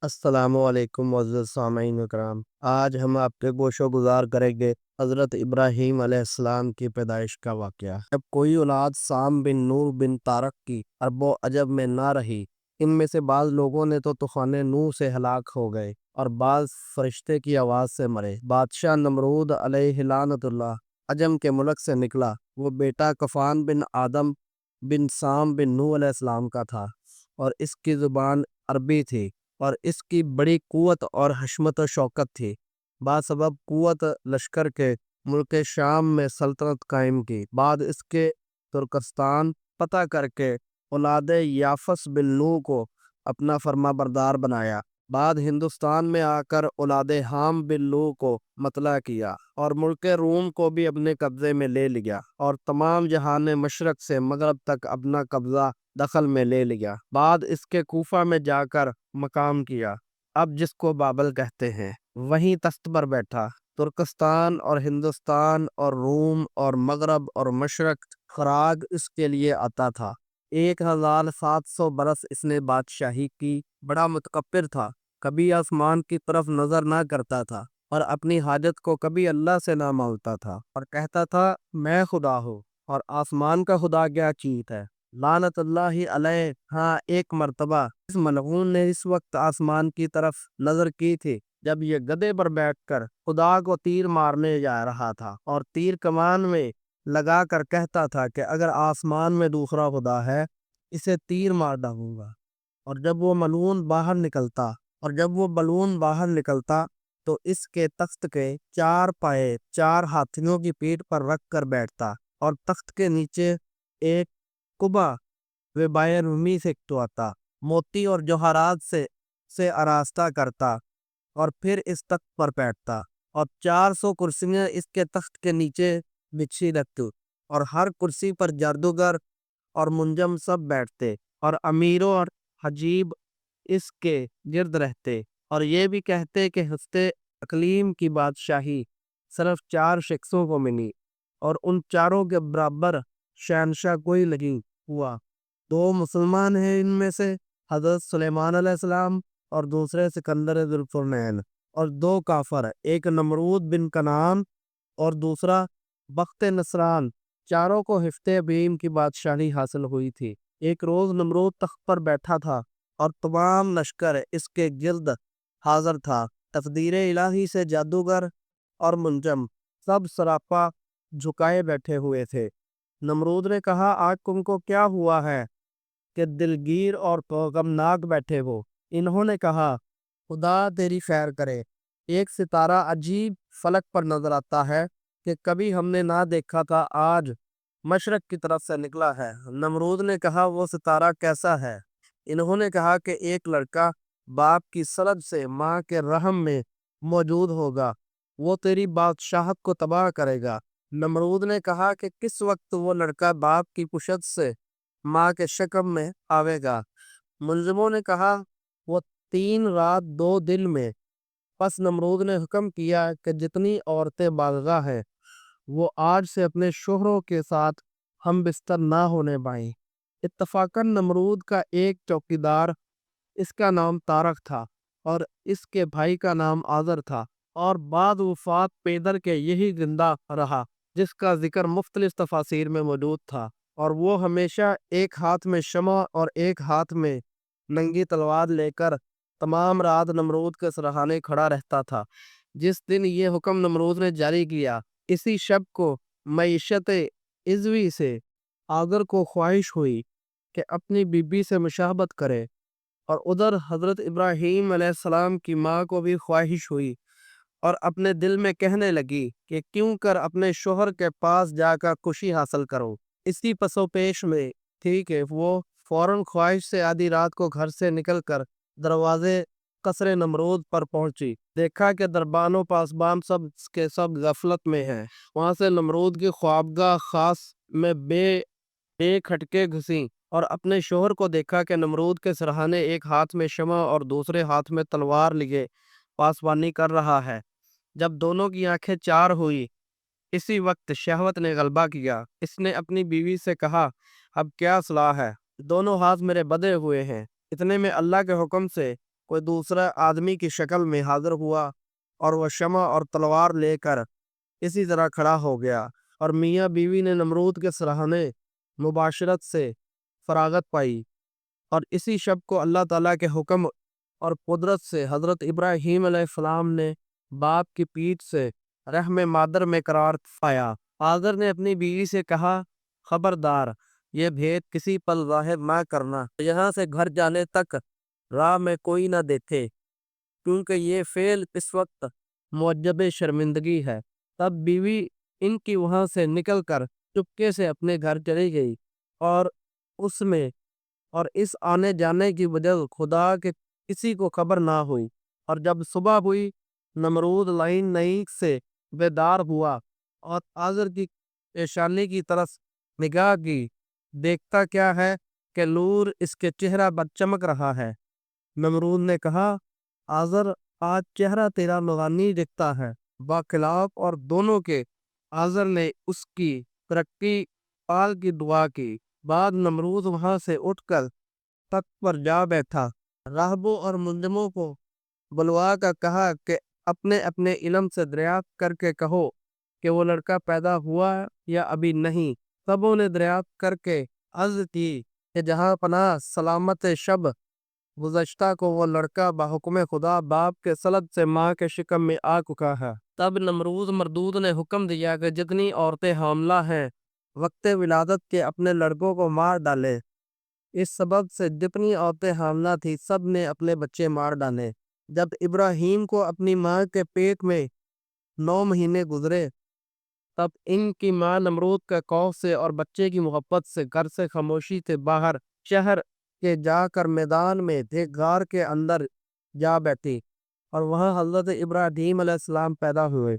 السلام علیکم معزز سامعین اکرام۔ آج ہم آپ کے گوش و گزار کریں گے حضرت ابراہیم علیہ السلام کی پیدائش کا واقعہ۔ جب کوئی اولاد سام بن نوح بن طارق کی عرب و عجب میں نہ رہی، ان میں سے بعض لوگوں نے تو طوفان نوح سے ہلاک ہو گئے اور بعض فرشتے کی آواز سے مرے۔ بادشاہ نمرود علیہ لعنت اللہ عجم کے ملک سے نکلا۔ وہ بیٹا کفان بن آدم بن سام بن نوح علیہ السلام کا تھا اور اس کی زبان عربی تھی اور اس کی بڑی قوت اور حشمت و شوکت تھی۔ باسبب قوت لشکر کے ملک شام میں سلطنت قائم کی۔ بعد اس کے ترکستان فتح کر کے اولاد یافس بن نوح کو اپنا فرما بردار بنایا۔ بعد ہندوستان میں آ کر اولاد حام بن نوح کو مطلع کیا اور ملک روم کو بھی اپنے قبضے میں لے لیا اور تمام جہان مشرق سے مغرب تک اپنا قبضہ دخل میں لے لیا۔ بعد اس کے کوفہ میں جا کر مقام کیا، اب جس کو بابل کہتے ہیں، وہیں تخت پر بیٹھا۔ ترکستان اور ہندوستان اور روم اور مغرب اور مشرق خراج اس کے لیے آتا تھا۔ 1700 برس اس نے بادشاہی کی۔ بڑا متکبر تھا، کبھی آسمان کی طرف نظر نہ کرتا تھا اور اپنی حاجت کو کبھی اللہ سے نہ مانگتا تھا اور کہتا تھا میں خدا ہوں اور آسمان کا خدا کیا چیز ہے۔ لعنت اللہ علیہ۔ ہاں، ایک مرتبہ اس ملعون نے اس وقت آسمان کی طرف نظر کی تھی جب یہ گدھے پر بیٹھ کر خدا کو تیر مارنے جا رہا تھا اور تیر کمان میں لگا کر کہتا تھا کہ اگر آسمان میں دوسرا خدا ہے اسے تیر مار ڈالوں گا۔ اور جب وہ بلون باہر نکلتا تو اس کے تخت کے 4 پائے 4 ہاتھیوں کی پیٹھ پر رکھ کر بیٹھتا اور تخت کے نیچے ایک قبہ وبائے رومی سے کٹواتا، موتی اور جوہرات سے آراستہ کرتا اور پھر اس تخت پر بیٹھتا اور 400 کرسیاں اس کے تخت کے نیچے بچھی رکھتی اور ہر کرسی پر جادوگر اور منجم سب بیٹھتے اور امیروں اور حجیب اس کے گرد رہتے اور یہ بھی کہتے کہ ہستے اقلیم کی بادشاہی صرف 4 شخصوں کو ملی اور ان چاروں کے برابر شہنشاہ کوئی نہیں ہوا۔ 2 مسلمان ہیں، ان میں سے حضرت سلیمان علیہ السلام اور دوسرے سکندر ذوالقرنین، اور 2 کافر، ایک نمرود بن کنعان اور دوسرا بخت نصران۔ چاروں کو ہفتے ابیم کی بادشاہی حاصل ہوئی تھی۔ ایک روز نمرود تخت پر بیٹھا تھا اور تمام لشکر اس کے گرد حاضر تھا۔ تقدیر الہی سے جادوگر اور منجم سب سراپا جھکائے بیٹھے ہوئے تھے۔ نمرود نے کہا آج تم کو کیا ہوا ہے کہ دلگیر اور غمناک بیٹھے ہو؟ انہوں نے کہا خدا تیری خیر کرے، ایک ستارہ عجیب فلک پر نظر آتا ہے کہ کبھی ہم نے نہ دیکھا تھا، آج مشرق کی طرف سے نکلا ہے۔ نمرود نے کہا وہ ستارہ کیسا ہے؟ انہوں نے کہا کہ ایک لڑکا باپ کی سلب سے ماں کے رحم میں موجود ہوگا، وہ تیری بادشاہت کو تباہ کرے گا۔ نمرود نے کہا کہ کس وقت وہ لڑکا باپ کی پشت سے ماں کے شکم میں آوے گا؟ منظموں نے کہا وہ 3 رات 2 دن میں۔ پس نمرود نے حکم کیا کہ جتنی عورتیں بالغاہ ہیں وہ آج سے اپنے شوہروں کے ساتھ ہم بستر نہ ہونے پائیں۔ اتفاقاً نمرود کا ایک چوکیدار، اس کا نام طارق تھا اور اس کے بھائی کا نام آذر تھا، اور بعد وفات پیدر کے یہی زندہ رہا جس کا ذکر مختلف تفاسیر میں موجود تھا، اور وہ ہمیشہ ایک ہاتھ میں شمع اور ایک ہاتھ میں ننگی تلوار لے کر تمام رات نمرود کے سرہانے کھڑا رہتا تھا۔ جس دن یہ حکم نمرود نے جاری کیا، اسی شب کو معیشت عزوی سے آذر کو خواہش ہوئی کہ اپنی بیوی سے مشابہت کرے، اور ادھر حضرت ابراہیم علیہ السلام کی ماں کو بھی خواہش ہوئی اور اپنے دل میں کہنے لگی کہ کیوں کر اپنے شوہر کے پاس جا کر خوشی حاصل کرو۔ اسی پس و پیش میں تھی کہ وہ فوراً خواہش سے آدھی رات کو گھر سے نکل کر دروازے قصر نمرود پر پہنچی۔ دیکھا کہ دربان و پاسبان سب کے سب غفلت میں ہیں۔ وہاں سے نمرود کی خوابگاہ خاص میں بے کھٹکے گھسیں اور اپنے شوہر کو دیکھا کہ نمرود کے سرہانے ایک ہاتھ میں شمع اور دوسرے ہاتھ میں تلوار لیے پاسبانی کر رہا ہے۔ جب دونوں کی آنکھیں چار ہوئی، اسی وقت شہوت نے غلبہ کیا۔ اس نے اپنی بیوی سے کہا اب کیا صلاح ہے؟ دونوں ہاتھ میرے بدے ہوئے ہیں۔ اتنے میں اللہ کے حکم سے کوئی دوسرا آدمی کی شکل میں حاضر ہوا اور وہ شمع اور تلوار لے کر اسی طرح کھڑا ہو گیا، اور میاں بیوی نے نمرود کے سراہنے مباشرت سے فراغت پائی۔ اور اسی شب کو اللہ تعالیٰ کے حکم اور قدرت سے حضرت ابراہیم علیہ السلام نے باپ کی پیٹھ سے رحم مادر میں قرار پایا۔ آذر نے اپنی بیوی سے کہا، خبردار، یہ بھید کسی پل ظاہر نہ کرنا، یہاں سے گھر جانے تک راہ میں کوئی نہ دیکھے، کیونکہ یہ فعل اس وقت موجب شرمندگی ہے۔ تب بیوی ان کی وہاں سے نکل کر چپکے سے اپنے گھر چلی گئی، اور اس آنے جانے کی وجہ خدا کے کسی کو خبر نہ ہوئی۔ اور جب صبح ہوئی، نمرود لائن نئی سے بیدار ہوا اور آذر کی پیشانی کی طرف نگاہ کی، دیکھتا کیا ہے کہ نور اس کے چہرہ پر چمک رہا ہے۔ نمرود نے کہا، آذر، آج چہرہ تیرا نورانی دکھتا ہے، باخلاف اور دونوں کے۔ آذر نے اس کی ترقی پال کی دعا کی۔ بعد نمرود وہاں سے اٹھ کر تخت پر جا بیٹھا، راہبوں اور منجموں کو بلوا کر کہا کہ اپنے اپنے علم سے دریافت کر کے کہو کہ وہ لڑکا پیدا ہوا یا ابھی نہیں۔ سبوں نے دریافت کر کے عرض کی کہ جہاں پناہ سلامت شب گزشتہ کو وہ لڑکا بحکم خدا باپ کے سلب سے ماں کے شکم میں آ چکا ہے۔ تب نمرود مردود نے حکم دیا کہ جتنی عورتیں حاملہ ہیں وقت ولادت کے اپنے لڑکوں کو مار ڈالے۔ اس سبب سے جتنی عورتیں حاملہ تھیں سب نے اپنے بچے مار ڈالے۔ جب ابراہیم کو اپنی ماں کے پیٹ میں 9 مہینے گزرے، تب ان کی ماں نمرود کے خوف سے اور بچے کی محبت سے گھر سے خاموشی سے باہر شہر کے جا کر میدان میں ایک غار کے اندر جا بیٹھی، اور وہاں حضرت ابراہیم علیہ السلام پیدا ہوئے۔